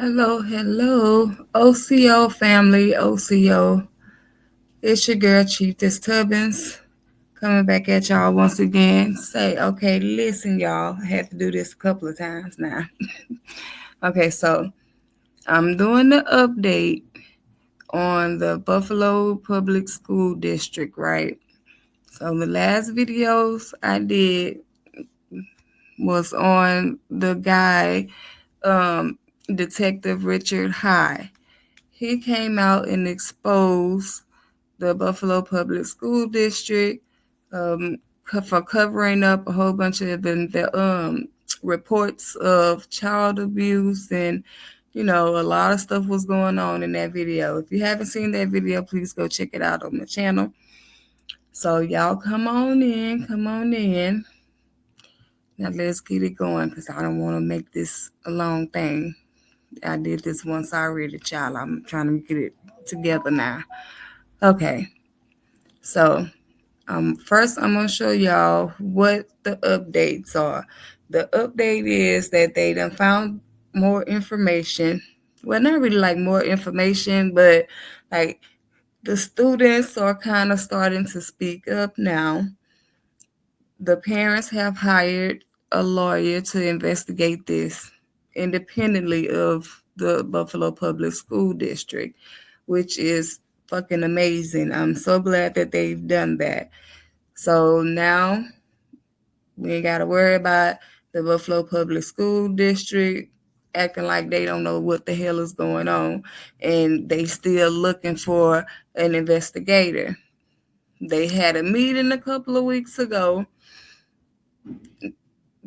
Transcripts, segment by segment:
Hello, OCO family, OCO. It's your girl, Chieftess'Tubbins, coming back at y'all once again. Okay, listen, y'all. I had to do this a couple of times now. Okay, so I'm doing the update on the Buffalo Public School District, right? So the last videos I did was on the guy, Detective Richard High. He came out and exposed the Buffalo Public School District for covering up a whole bunch of the reports of child abuse, and a lot of stuff was going on in that video. If you haven't seen that video, please go check it out on the channel. So y'all come on in, come on in. Now let's get it going because I don't want to make this a long thing. I did this once already, child. I'm trying to get it together now. Okay, so first I'm gonna show y'all what the updates are. The update is that they done found more information. Well, not really like more information, but like the students are kind of starting to speak up now. The parents have hired a lawyer to investigate this independently of the Buffalo Public School District, which is fucking amazing. I'm so glad that they've done that. So now we ain't got to worry about the Buffalo Public School District acting like they don't know what the hell is going on, and they still looking for an investigator. They had a meeting a couple of weeks ago.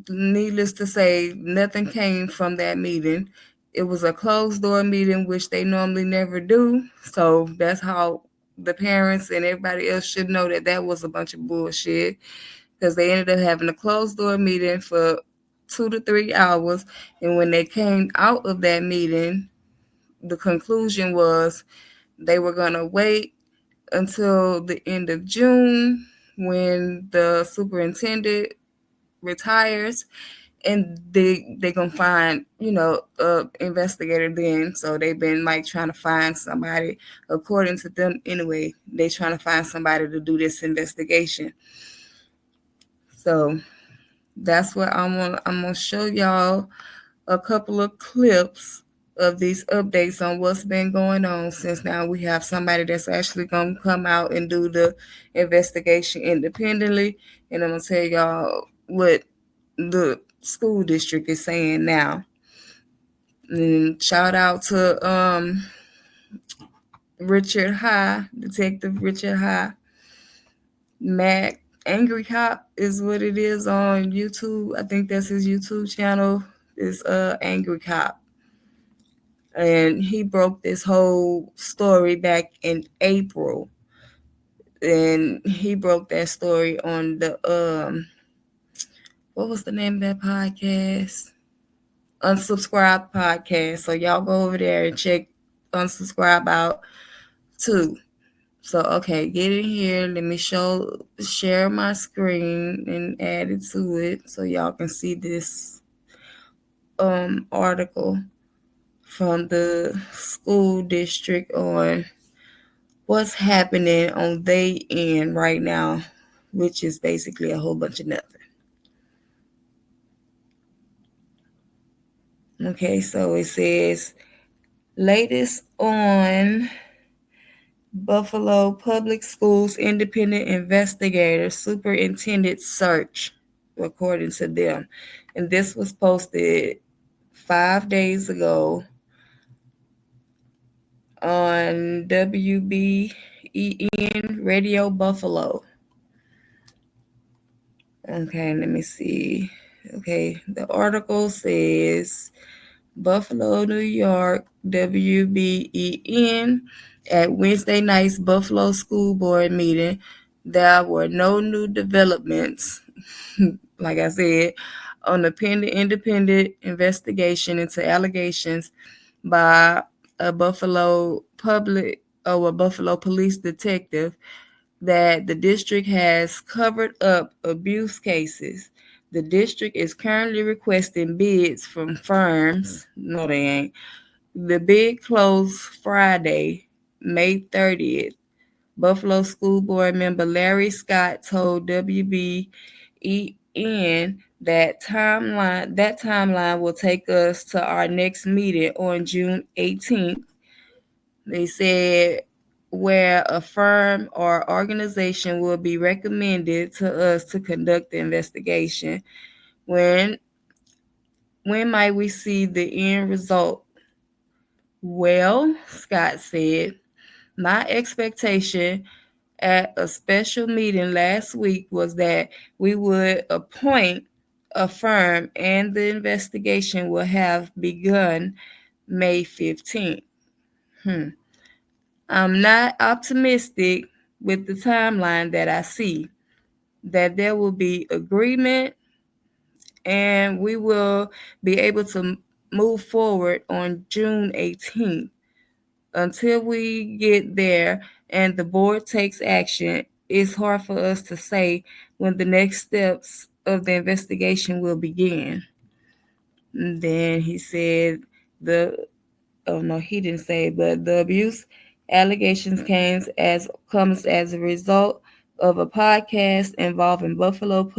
Needless to say, nothing came from that meeting. It was a closed door meeting, which they normally never do. So that's how the parents and everybody else should know that that was a bunch of bullshit, because they ended up having a closed door meeting for 2 to 3 hours. And when they came out of that meeting, the conclusion was they were going to wait until the end of June when the superintendent retires, and they gonna find a investigator then. So they've been like trying to find somebody. According to them anyway, they trying to find somebody to do this investigation. So that's what I'm gonna show y'all a couple of clips of these updates on what's been going on, since now we have somebody that's actually gonna come out and do the investigation independently. And I'm gonna tell y'all what the school district is saying now. And shout out to Richard High, Detective Richard High. Mac Angry Cop is what it is on YouTube. I think that's his YouTube channel. Is Angry Cop. And he broke this whole story back in April. And he broke that story on the what was the name of that podcast? Unsubscribe podcast. So y'all go over there and check Unsubscribe out too. So okay, get in here. Let me share my screen and add it to it so y'all can see this article from the school district on what's happening on they end right now, which is basically a whole bunch of nothing. Okay, so it says latest on Buffalo Public Schools independent investigator superintendent search, according to them. And this was posted 5 days ago on WBEN Radio Buffalo. Okay, let me see. Okay, the article says Buffalo, New York, WBEN. At Wednesday night's Buffalo School Board meeting, there were no new developments, like I said, on the pending independent investigation into allegations by a Buffalo police detective that the district has covered up abuse cases. The district is currently requesting bids from firms, no they ain't, The bid closed Friday, May 30th. Buffalo School Board member Larry Scott told WBEN that timeline will take us to our next meeting on June 18th. They said where a firm or organization will be recommended to us to conduct the investigation. When when might we see the end result? Well, Scott said, my expectation at a special meeting last week was that we would appoint a firm and the investigation will have begun May 15th. Hmm. I'm not optimistic with the timeline that I see, that there will be agreement and we will be able to move forward on June 18th. Until we get there and the board takes action, it's hard for us to say when the next steps of the investigation will begin. And then he said the oh no, he didn't say, but the abuse allegations comes as a result of a podcast involving Buffalo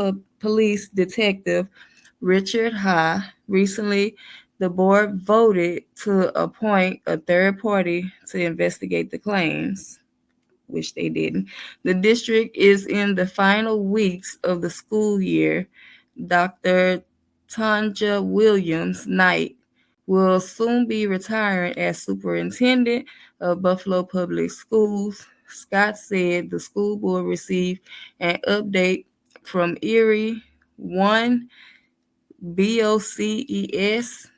Police Detective Richard High. Recently, the board voted to appoint a third party to investigate the claims, which they didn't. The district is in the final weeks of the school year. Dr. Tanja Williams Knight will soon be retiring as superintendent of Buffalo Public Schools. Scott said the school board received an update from Erie 1 BOCES,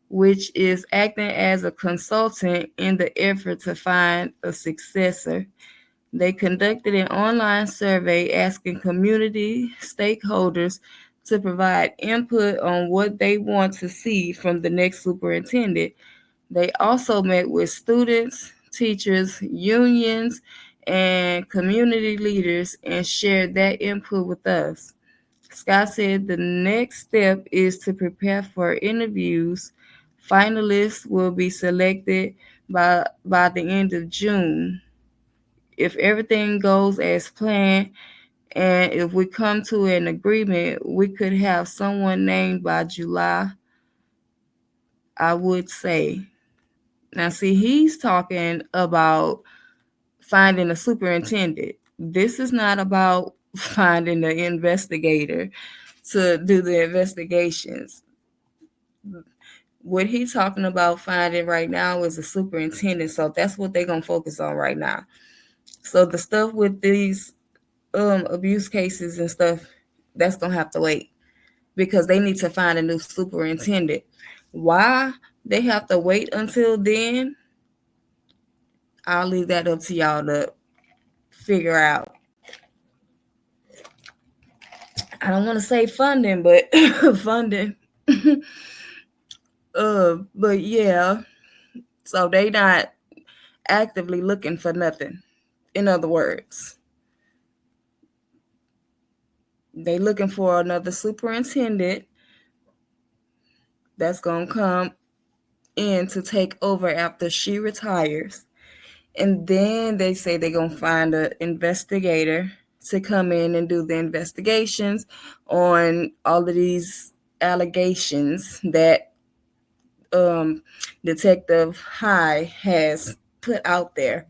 which is acting as a consultant in the effort to find a successor. They conducted an online survey asking community stakeholders to provide input on what they want to see from the next superintendent. They also met with students, teachers, unions, and community leaders and shared that input with us. Scott said the next step is to prepare for interviews. Finalists will be selected by the end of June. If everything goes as planned and if we come to an agreement, we could have someone named by July, I would say. Now, see, he's talking about finding a superintendent. This is not about finding an investigator to do the investigations. What he's talking about finding right now is a superintendent. So that's what they're going to focus on right now. So the stuff with these abuse cases and stuff, that's going to have to wait because they need to find a new superintendent. Why they have to wait until then, I'll leave that up to y'all to figure out. I don't want to say funding, but funding. But yeah, so they not actively looking for nothing. In other words, they looking for another superintendent that's gonna come in to take over after she retires. And then they say they're gonna find an investigator to come in and do the investigations on all of these allegations that Detective High has put out there.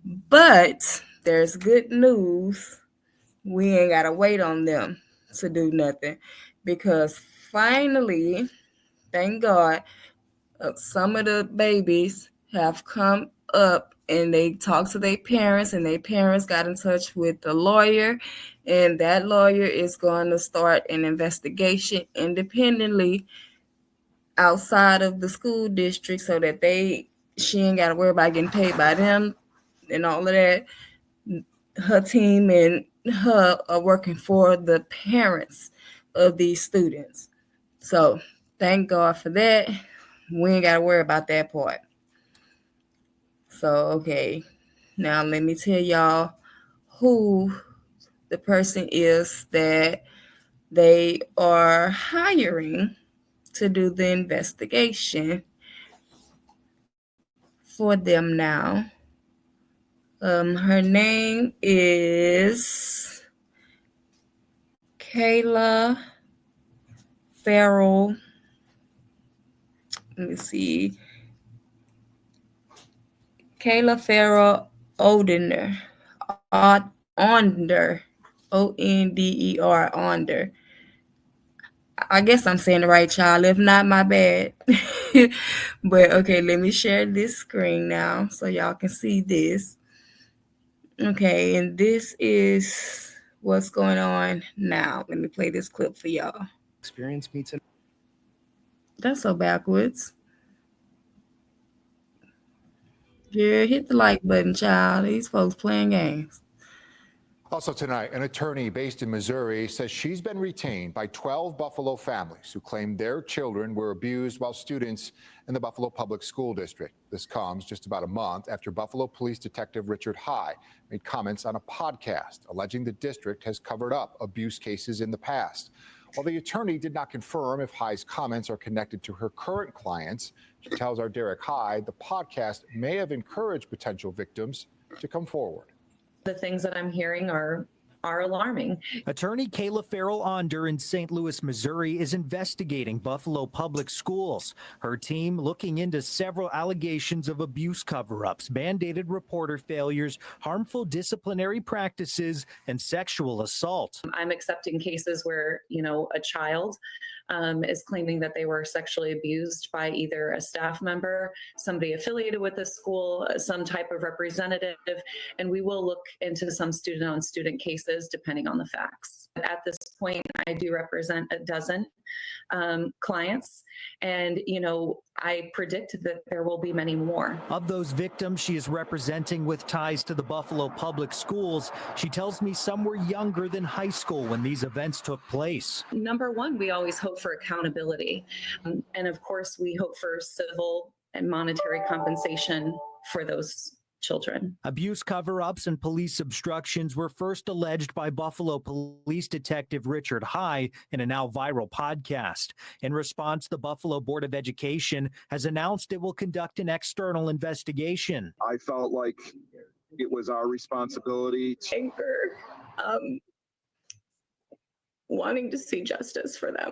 But there's good news. We ain't gotta wait on them to do nothing because finally, thank God, some of the babies have come up and they talked to their parents and their parents got in touch with the lawyer and that lawyer is going to start an investigation independently outside of the school district so that she ain't got to worry about getting paid by them and all of that. Her team and her are working for the parents of these students. So thank God for that. We ain't got to worry about that part. So, okay. Now let me tell y'all who the person is that they are hiring to do the investigation. for them now. Her name is Kayla Farrell. Let me see. Kayla Farrell Onder. Onder. Onder. Onder. I guess I'm saying the right, child. If not, my bad. But okay, let me share this screen now so y'all can see this. Okay, and this is what's going on now. Let me play this clip for y'all. Experience me tonight. That's so backwards. Yeah, hit the like button, child. These folks playing games. Also tonight, an attorney based in Missouri says she's been retained by 12 Buffalo families who claim their children were abused while students in the Buffalo Public School District. This comes just about a month after Buffalo Police Detective Richard High made comments on a podcast alleging the district has covered up abuse cases in the past. While the attorney did not confirm if High's comments are connected to her current clients, she tells our Derek High the podcast may have encouraged potential victims to come forward. The things that I'm hearing are alarming. Attorney Kayla Farrell Onder in St. Louis, Missouri, is investigating Buffalo Public Schools. Her team looking into several allegations of abuse cover-ups, mandated reporter failures, harmful disciplinary practices, and sexual assault. I'm accepting cases where, a child is claiming that they were sexually abused by either a staff member, somebody affiliated with the school, some type of representative, and we will look into some student-on-student cases depending on the facts. At this point, I do represent a dozen clients, and I predict that there will be many more. Of those victims she is representing with ties to the Buffalo Public Schools, she tells me some were younger than high school when these events took place. Number one, we always hope for accountability, and of course we hope for civil and monetary compensation for those children. Abuse cover-ups and police obstructions were first alleged by Buffalo Police Detective Richard High in a now viral podcast. In response, the Buffalo Board of Education has announced it will conduct an external investigation. I felt like it was our responsibility to Anger, wanting to see justice for them.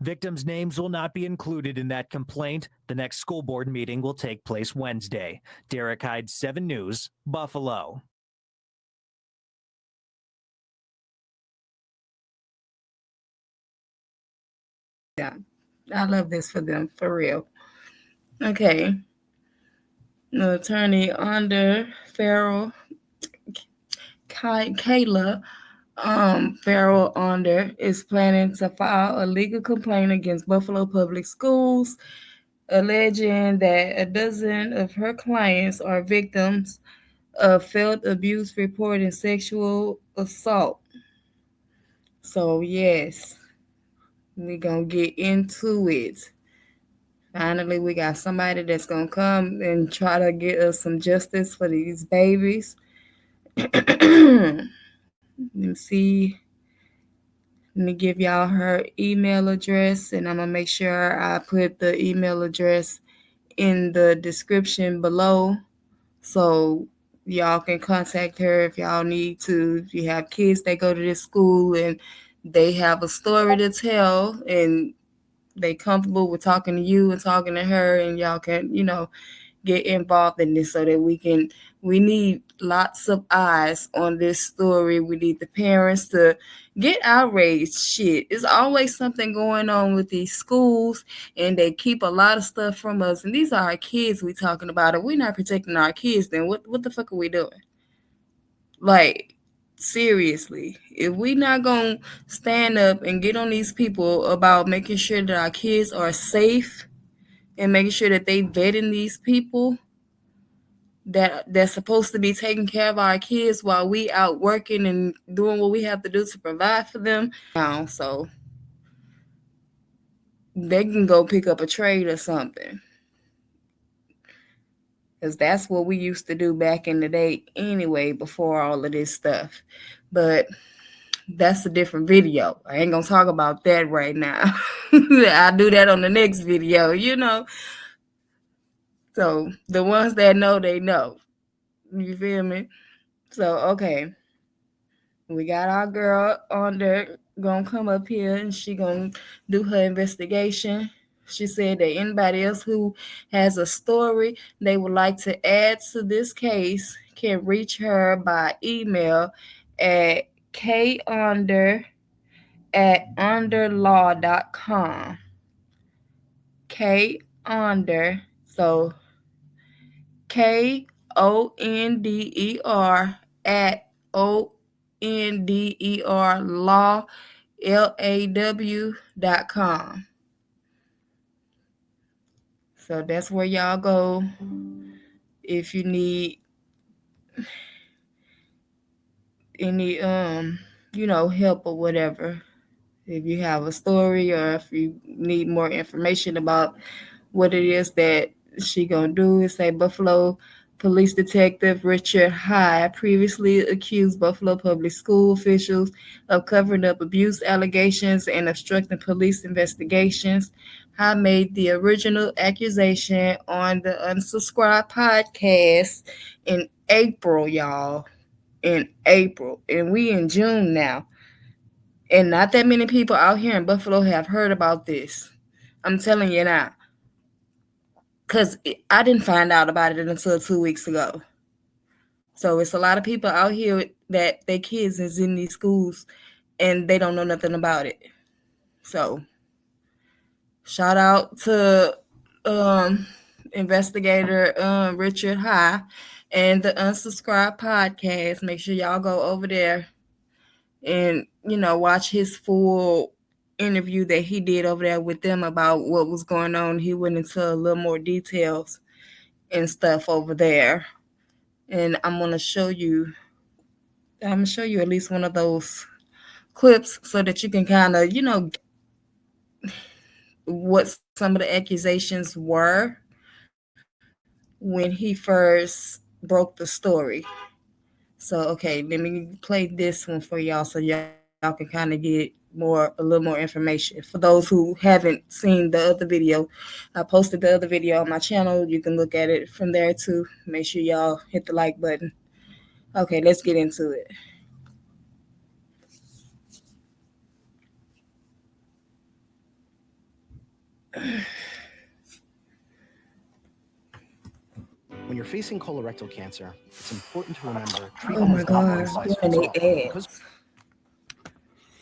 Victims' names will not be included in that complaint. The next school board meeting will take place Wednesday. Derek Hyde, 7 News, Buffalo. Yeah, I love this for them, for real. Okay. The attorney under Farrell, Kayla Farrell Onder is planning to file a legal complaint against Buffalo Public Schools, alleging that a dozen of her clients are victims of failed abuse report and sexual assault. So yes, we're gonna get into it. Finally, we got somebody that's gonna come and try to get us some justice for these babies. Let me see. Let me give y'all her email address, and I'm going to make sure I put the email address in the description below so y'all can contact her if y'all need to. If you have kids that go to this school and they have a story to tell and they comfortable with talking to you and talking to her, and y'all can, get involved in this so that we need lots of eyes on this story. We need the parents to get outraged. Shit, there's always something going on with these schools, and they keep a lot of stuff from us, and these are our kids we talking about. If we're not protecting our kids, then what the fuck are we doing? Like, seriously, if we not gonna stand up and get on these people about making sure that our kids are safe and making sure that they vetting these people that's supposed to be taking care of our kids while we out working and doing what we have to do to provide for them now, so they can go pick up a trade or something, because that's what we used to do back in the day anyway, before all of this stuff. But that's a different video. I ain't gonna talk about that right now. I'll do that on the next video, So the ones that know, they know. You feel me? So, okay. We got our girl on there gonna come up here and she gonna do her investigation. She said that anybody else who has a story they would like to add to this case can reach her by email at konder@underlaw.com. Konder, so KONDER at ONDER law LAW.com. So that's where y'all go if you need any help or whatever. If you have a story or if you need more information about what it is that she gonna do, is say Buffalo Police Detective Richard High previously accused Buffalo Public School officials of covering up abuse allegations and obstructing police investigations. High made the original accusation on the Unsubscribed podcast in April, y'all. In April. And we in June now. And not that many people out here in Buffalo have heard about this. I'm telling you now. Because I didn't find out about it until 2 weeks ago. So it's a lot of people out here that their kids is in these schools and they don't know nothing about it. So shout out to investigator Richard High and the Unsubscribed podcast. Make sure y'all go over there and watch his full interview that he did over there with them about what was going on. He went into a little more details and stuff over there, and I'm gonna show you at least one of those clips so that you can kind of what some of the accusations were when he first broke the story. So okay, let me play this one for y'all so y'all can kind of get a little more information. For those who haven't seen the other video, I posted the other video on my channel. You can look at it from there too. Make sure y'all hit the like button. Okay, let's get into it. When you're facing colorectal cancer, it's important to remember Oh treatment my is not one God, size when fits they all. ads.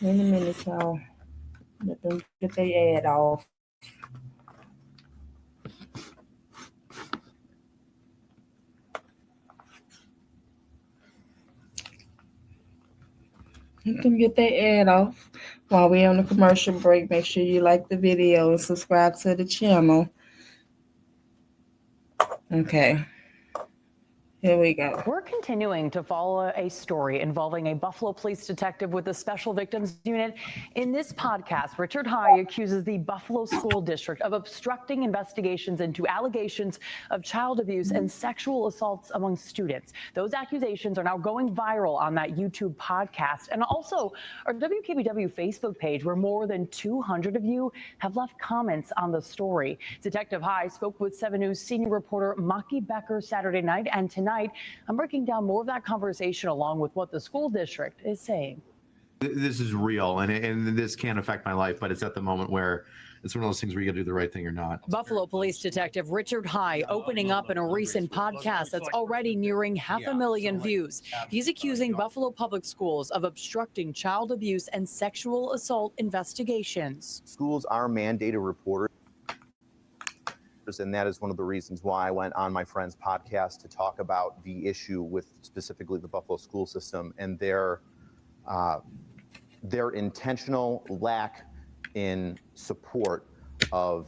In a minute, y'all. Let them get their ad off. Let them get their ad off. While we're on the commercial break, make sure you like the video and subscribe to the channel. Okay. Here we go. We're continuing to follow a story involving a Buffalo police detective with the Special Victims Unit. In this podcast, Richard High accuses the Buffalo School District of obstructing investigations into allegations of child abuse and sexual assaults among students. Those accusations are now going viral on that YouTube podcast and also our WKBW Facebook page, where more than 200 of you have left comments on the story. Detective High spoke with 7 News senior reporter Maki Becker Saturday night, and tonight I'm breaking down more of that conversation along with what the school district is saying. This is real, and this can affect my life, but it's at the moment where it's one of those things where you got to do the right thing or not. Buffalo Police Detective Richard High opening up in a recent podcast that's already nearing 500,000 views. He's accusing Buffalo Public Schools of obstructing child abuse and sexual assault investigations. Schools are mandated reporters, and that is one of the reasons why I went on my friend's podcast to talk about the issue with specifically the Buffalo school system and their intentional lack in support of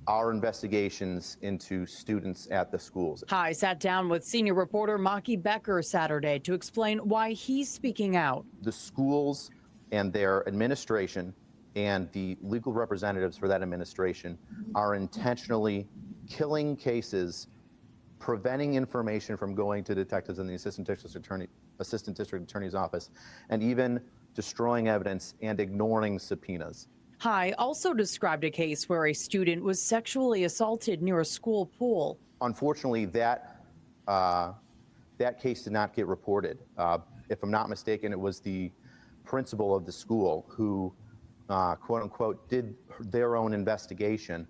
our investigations into students at the schools. High sat down with senior reporter Maki Becker Saturday to explain why he's speaking out. The schools and their administration and the legal representatives for that administration are intentionally killing cases, preventing information from going to detectives in the assistant district attorney's office, and even destroying evidence and ignoring subpoenas. High also described a case where a student was sexually assaulted near a school pool. Unfortunately, that case did not get reported. If I'm not mistaken, it was the principal of the school who, quote unquote, did their own investigation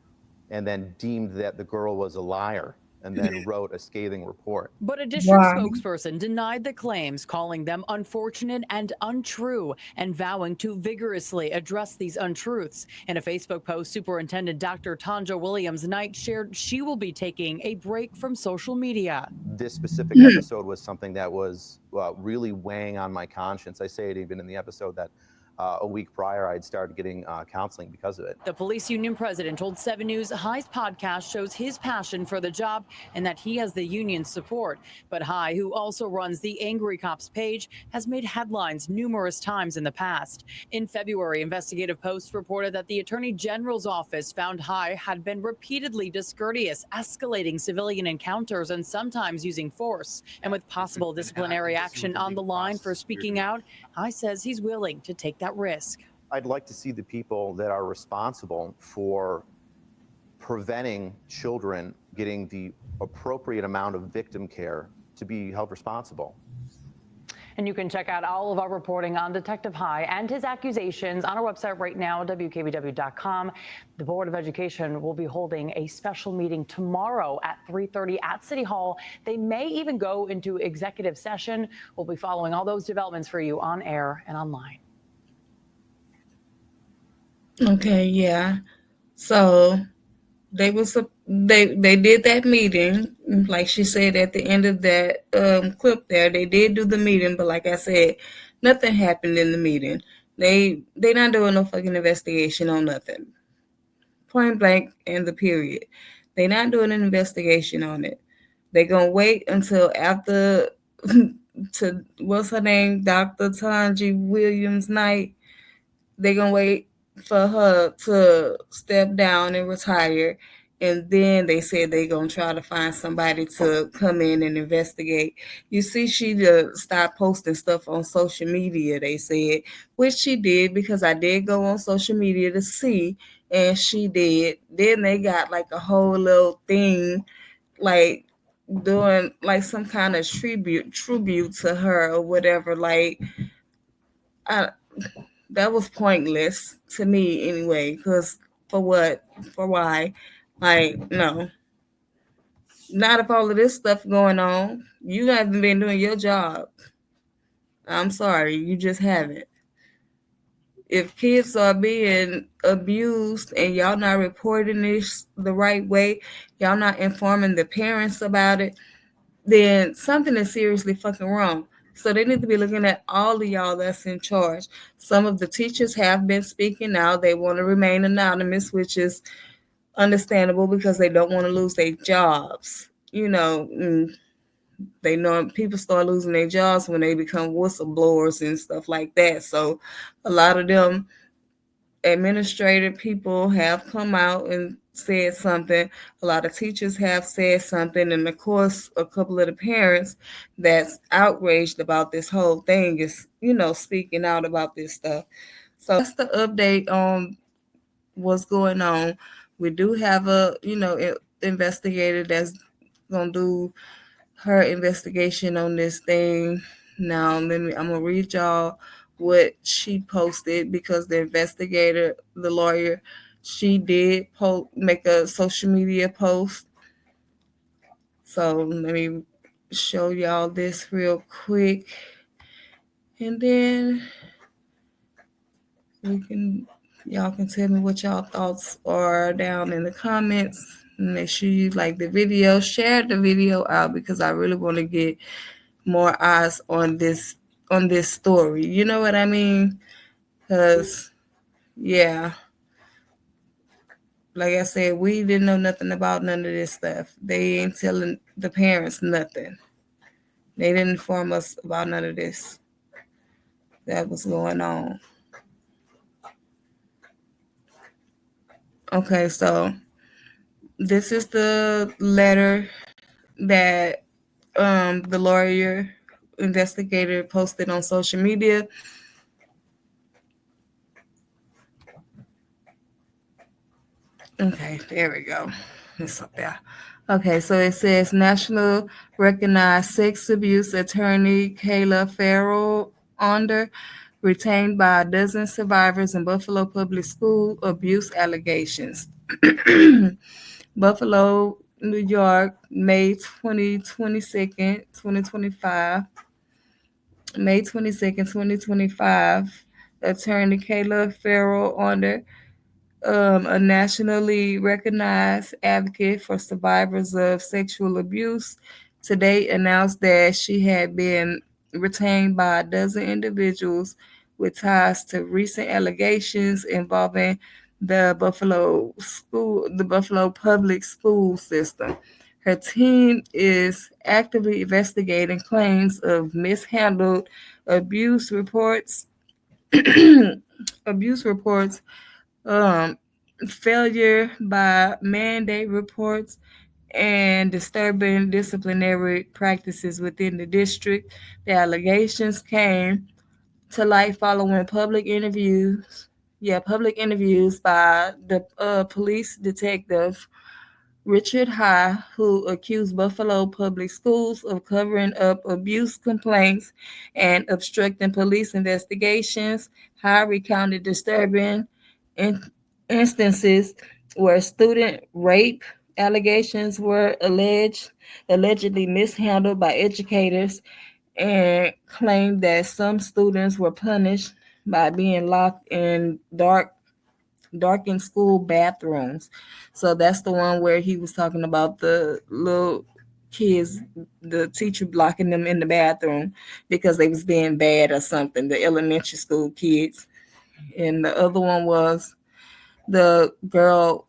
and then deemed that the girl was a liar and then wrote a scathing report. But a district spokesperson denied the claims, calling them unfortunate and untrue, and vowing to vigorously address these untruths. In a Facebook post, Superintendent Dr. Tanja Williams-Knight shared she will be taking a break from social media. This specific episode was something that was really weighing on my conscience. I say it even in the episode that a week prior, I'd started getting counseling because of it. The police union president told 7 News High's podcast shows his passion for the job and that he has the union's support. But High, who also runs the Angry Cops page, has made headlines numerous times in the past. In February, Investigative Post reported that the Attorney General's office found High had been repeatedly discourteous, escalating civilian encounters and sometimes using force. And with possible disciplinary action on the line for speaking out, High says he's willing to take that risk. I'd like to see the people that are responsible for preventing children getting the appropriate amount of victim care to be held responsible. And you can check out all of our reporting on Detective High and his accusations on our website right now, WKBW.com. The Board of Education will be holding a special meeting tomorrow at 3:30 at City Hall. They may even go into executive session. We'll be following all those developments for you on air and online. Okay, yeah. So they did that meeting, like she said at the end of that clip there. They did do the meeting, but like I said, nothing happened in the meeting. They not doing no fucking investigation on nothing. Point blank and the period. They not doing an investigation on it. They gonna wait until after to what's her name, Dr. Tanji Williams-Knight. They gonna wait for her to step down and retire, and then they said they gonna try to find somebody to come in and investigate. You see, she stopped posting stuff on social media, they said, which she did, because I did go on social media to see, and she did. Then they got like a whole little thing, like doing like some kind of tribute to her or whatever. Like, that was pointless to me anyway, because for what? For why? Like, no. Not if all of this stuff going on. You haven't been doing your job. I'm sorry, you just haven't. If kids are being abused and y'all not reporting this the right way, y'all not informing the parents about it, then something is seriously fucking wrong. So they need to be looking at all of y'all that's in charge. Some of the teachers have been speaking out. They want to remain anonymous, which is understandable because they don't want to lose their jobs. You know, they know people start losing their jobs when they become whistleblowers and stuff like that. So a lot of them administrative people have come out and said something. A lot of teachers have said something. And of course, a couple of the parents that's outraged about this whole thing is, speaking out about this stuff. So that's the update on what's going on. We do have a, investigator that's going to do her investigation on this thing. Now, I'm going to read y'all what she posted, because the investigator, the lawyer, she did make a social media post. So let me show y'all this real quick, and then y'all can tell me what y'all thoughts are down in the comments. Make sure you like the video, share the video out, because I really want to get more eyes on this story. You know what I mean? Because, yeah, like I said, we didn't know nothing about none of this stuff. They ain't telling the parents nothing. They didn't inform us about none of this that was going on. Okay, so this is the letter that the lawyer investigator posted on social media. Okay, there we go. It's up there. Okay, so it says National Recognized Sex Abuse Attorney Kayla Farrell Onder, retained by a dozen survivors in Buffalo Public School abuse allegations. Buffalo, New York, May 22nd, 2025. May 22nd, 2025. Attorney Kayla Farrell Onder, a nationally recognized advocate for survivors of sexual abuse, today announced that she had been retained by a dozen individuals with ties to recent allegations involving the Buffalo public school system. Her team is actively investigating claims of mishandled abuse reports, abuse reports, um, failure by mandate reports, and disturbing disciplinary practices within the district. The allegations came to light following public interviews by the police detective Richard High, who accused Buffalo Public Schools of covering up abuse complaints and obstructing police investigations. High recounted disturbing in- instances where student rape allegations were allegedly mishandled by educators, and claimed that some students were punished by being locked in darkened school bathrooms. So that's the one where he was talking about the little kids, the teacher blocking them in the bathroom because they was being bad or something, the elementary school kids. And the other one was the girl,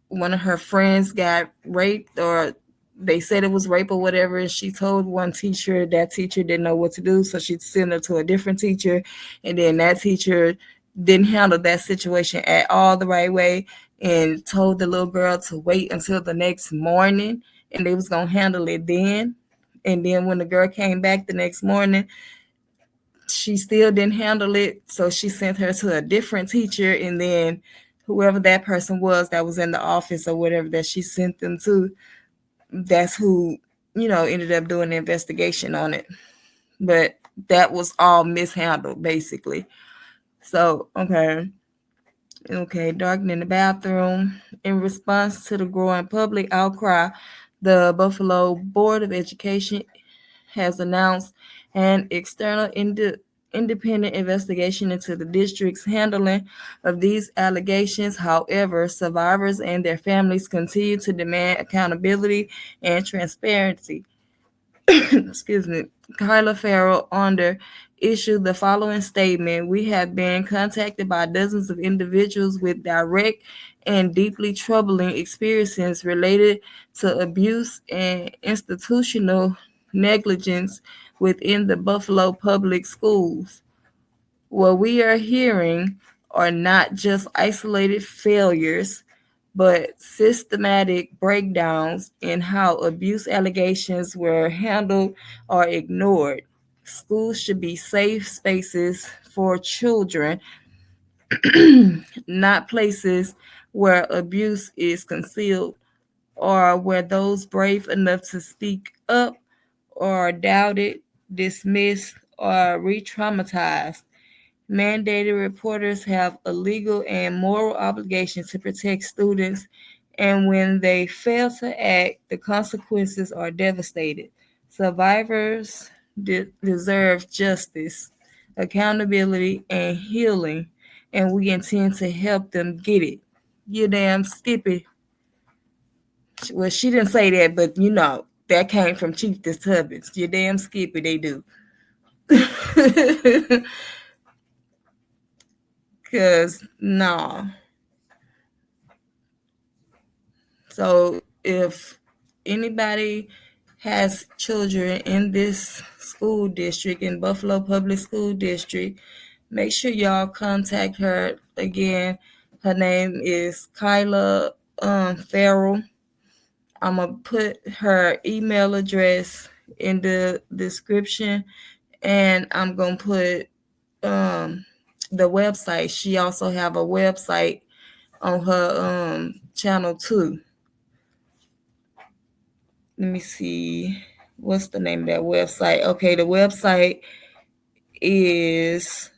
one of her friends got raped, or they said it was rape or whatever, and she told one teacher. That teacher didn't know what to do, so she sent her to a different teacher, and then that teacher didn't handle that situation at all the right way and told the little girl to wait until the next morning, and they was gonna handle it then. And then when the girl came back the next morning, she still didn't handle it, so she sent her to a different teacher, and then whoever that person was that was in the office or whatever that she sent them to, that's who, ended up doing the investigation on it. But that was all mishandled basically. So okay, darkening in the bathroom. In response to the growing public outcry, the Buffalo Board of Education has announced an external independent investigation into the district's handling of these allegations. However, survivors and their families continue to demand accountability and transparency. Excuse me. Kyla Farrell Onder issued the following statement: We have been contacted by dozens of individuals with direct and deeply troubling experiences related to abuse and institutional negligence within the Buffalo Public Schools. What we are hearing are not just isolated failures, but systematic breakdowns in how abuse allegations were handled or ignored. Schools should be safe spaces for children, not places where abuse is concealed or where those brave enough to speak up are doubted, dismissed, or re traumatized. Mandated reporters have a legal and moral obligation to protect students, and when they fail to act, the consequences are devastating. Survivors deserve justice, accountability, and healing, and we intend to help them get it. You damn Skippy. Well, she didn't say that, but that came from Chieftess'Tubbins. You damn Skippy, they do. Cause nah. So if anybody has children in this school district, in Buffalo Public School District, make sure y'all contact her again. Her name is Kyla Farrell. I'm gonna put her email address in the description, and I'm gonna put the website. She also have a website on her channel too. Let me see. What's the name of that website? Okay, the website is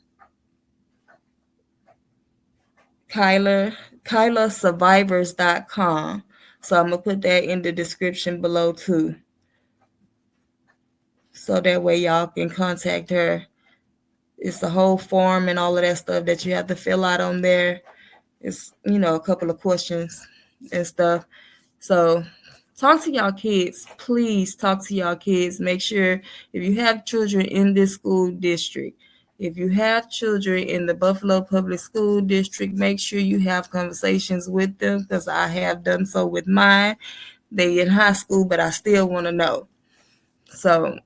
KylaSurvivors.com. So I'm going to put that in the description below too. So that way y'all can contact her. It's the whole form and all of that stuff that you have to fill out on there. It's, a couple of questions and stuff. So talk to y'all kids. Please talk to y'all kids. Make sure if you have children in this school district, if you have children in the Buffalo Public School District, make sure you have conversations with them, because I have done so with mine. They in high school, but I still want to know. So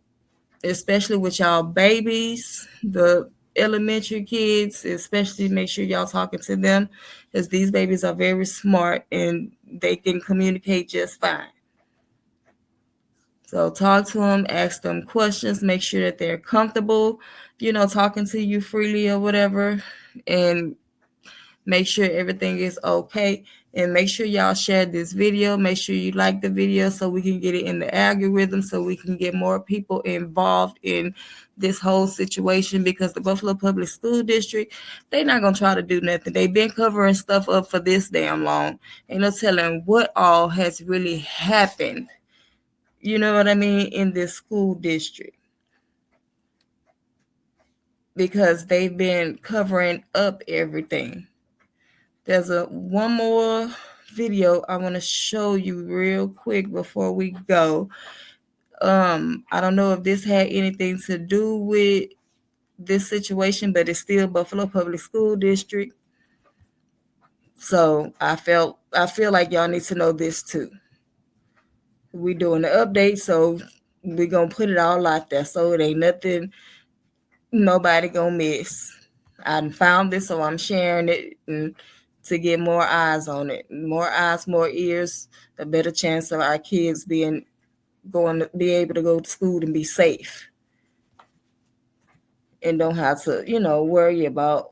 especially with y'all babies, the elementary kids, especially make sure y'all talking to them, because these babies are very smart and they can communicate just fine. So talk to them, ask them questions, make sure that they're comfortable, talking to you freely or whatever, and make sure everything is okay. And make sure y'all share this video. Make sure you like the video so we can get it in the algorithm, so we can get more people involved in this whole situation, because the Buffalo Public School District, they're not going to try to do nothing. They've been covering stuff up for this damn long. Ain't no telling what all has really happened, you know what I mean, in this school district, because they've been covering up everything. There's one more video I want to show you real quick before we go. I don't know if this had anything to do with this situation, but it's still Buffalo Public School District. So I feel like y'all need to know this too. We doing the update, so we gonna put it all out there, so it ain't nothing nobody gonna miss. I found this, so I'm sharing it, and to get more eyes on it. More eyes, more ears, a better chance of our kids be able to go to school and be safe, and don't have to, worry about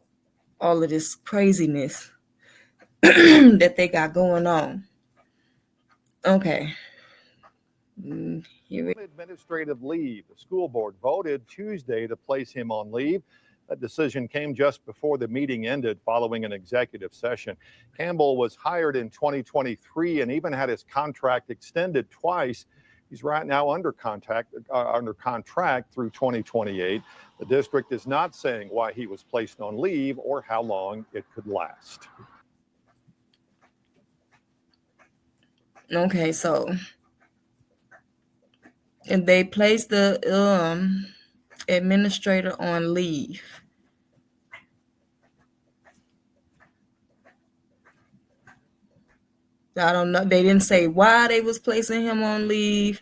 all of this craziness that they got going on. Okay. Administrative leave. The school board voted Tuesday to place him on leave. That decision came just before the meeting ended following an executive session. Campbell was hired in 2023 and even had his contract extended twice. He's right now under contract through 2028. The district is not saying why he was placed on leave or how long it could last. Okay, so and they placed the administrator on leave. I don't know. They didn't say why they was placing him on leave.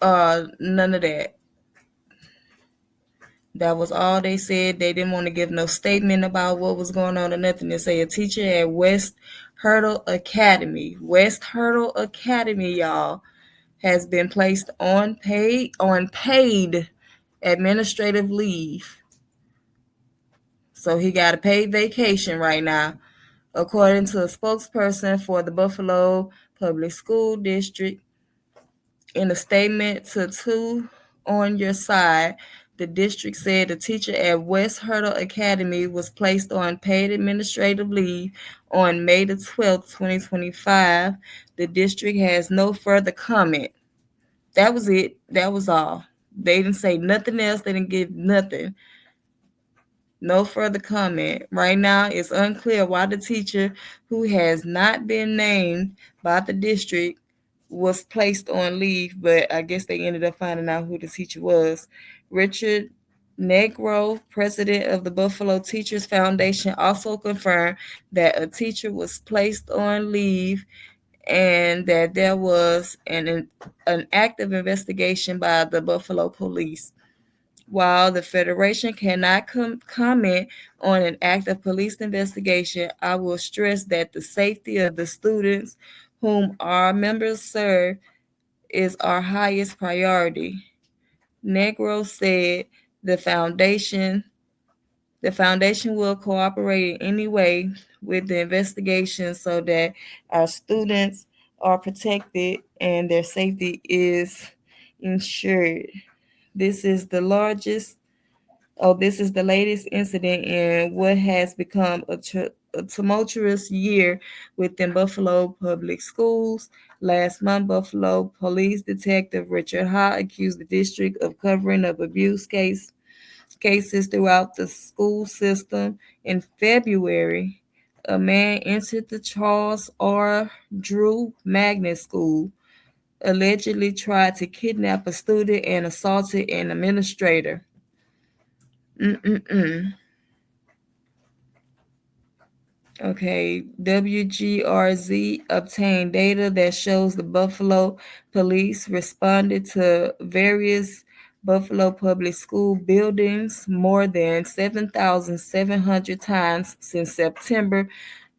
None of that. That was all they said. They didn't want to give no statement about what was going on or nothing. They say a teacher at West Hurdle Academy. West Hurdle Academy, y'all, has been placed on paid administrative leave. So he got a paid vacation right now, according to a spokesperson for the Buffalo Public School District. In a statement to Two on Your Side, the district said the teacher at West Hurdle Academy was placed on paid administrative leave on May the 12th, 2025. The district has no further comment. That was it. That was all. They didn't say nothing else. They didn't give nothing. No further comment. Right now, it's unclear why the teacher, who has not been named by the district, was placed on leave, but I guess they ended up finding out who the teacher was. Richard Negro, president of the Buffalo Teachers Foundation, also confirmed that a teacher was placed on leave and that there was an active investigation by the Buffalo police. While the Federation cannot comment on an active police investigation, I will stress that the safety of the students whom our members serve is our highest priority. Negro said the foundation The foundation will cooperate in any way with the investigation so that our students are protected and their safety is ensured. This is the largest, this is the latest incident in what has become a tumultuous year within Buffalo Public Schools. Last month, Buffalo Police Detective Richard Ha accused the district of covering up cases throughout the school system. In February, a man entered the Charles R. Drew Magnet School, allegedly tried to kidnap a student and assaulted an administrator. Okay, WGRZ obtained data that shows the Buffalo police responded to various Buffalo public school buildings more than 7,700 times since September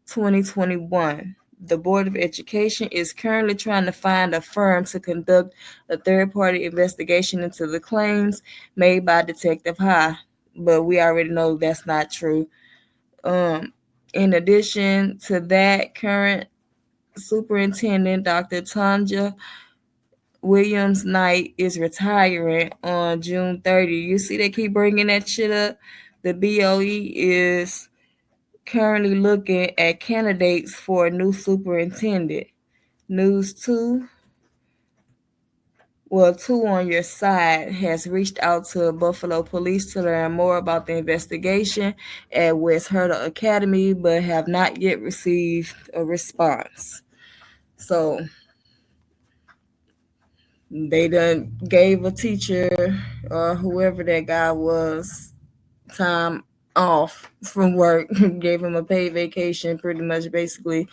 2021. The Board of Education is currently trying to find a firm to conduct a third-party investigation into the claims made by Detective Ha, but we already know that's not true. In addition to that, current Superintendent Dr. Tanja Williams Knight is retiring on June 30. You see, they keep bringing that shit up. The BOE is currently looking at candidates for a new superintendent. News 2, Two on Your Side has reached out to Buffalo Police to learn more about the investigation at West Herter Academy, but have not yet received a response. So they done gave a teacher or whoever that guy was time off from work, gave him a paid vacation pretty much basically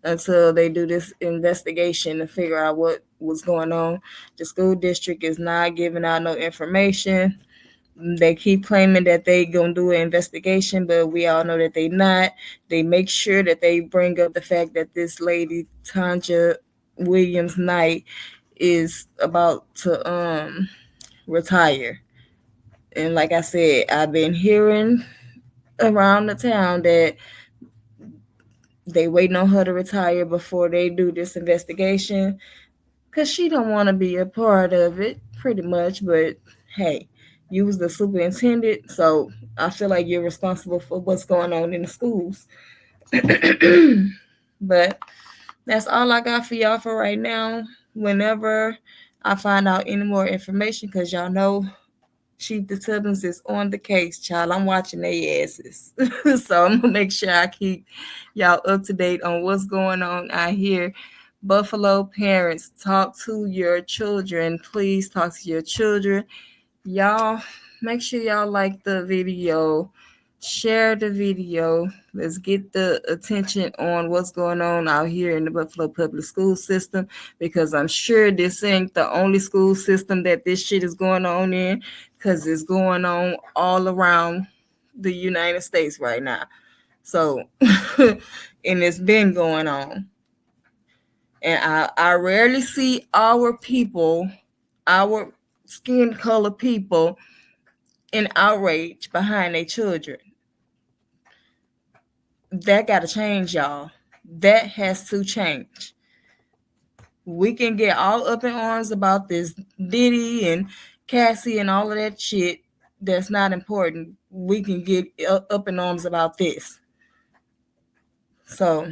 until they do this investigation to figure out what was going on. The school district is not giving out no information. They keep claiming that they gonna do an investigation, but we all know that they not. They make sure that they bring up the fact that this lady, Tanja Williams Knight, is about to retire. And like I said, I've been hearing around the town that they waiting on her to retire before they do this investigation because she don't want to be a part of it pretty much. But hey, you was the superintendent, so I feel like you're responsible for what's going on in the schools. But that's all I got for y'all for right now. Whenever I find out any more information, because y'all know Chieftess'Tubbins is on the case, child. I'm watching their asses. So I'm gonna make sure I keep y'all up to date on what's going on out here. Buffalo parents, talk to your children. Please talk to your children. Y'all, make sure y'all like the video, share the video. Let's get the attention on what's going on out here in the Buffalo public school system, because I'm sure this ain't the only school system that this shit is going on in, because it's going on all around the United States right now. So, and it's been going on. And I rarely see our people, our skin color people, in outrage behind their children. That got to change, y'all. That has to change. We can get all up in arms about this Diddy and Cassie and all of that shit. That's not important. We can get up in arms about this. So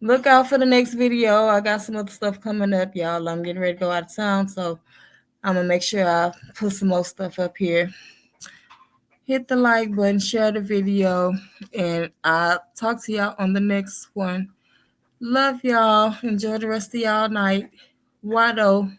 look out for the next video. I got some other stuff coming up, y'all. I'm getting ready to go out of town, so I'm going to make sure I put some more stuff up here. Hit the like button, share the video, and I'll talk to y'all on the next one. Love y'all. Enjoy the rest of y'all night. Wado.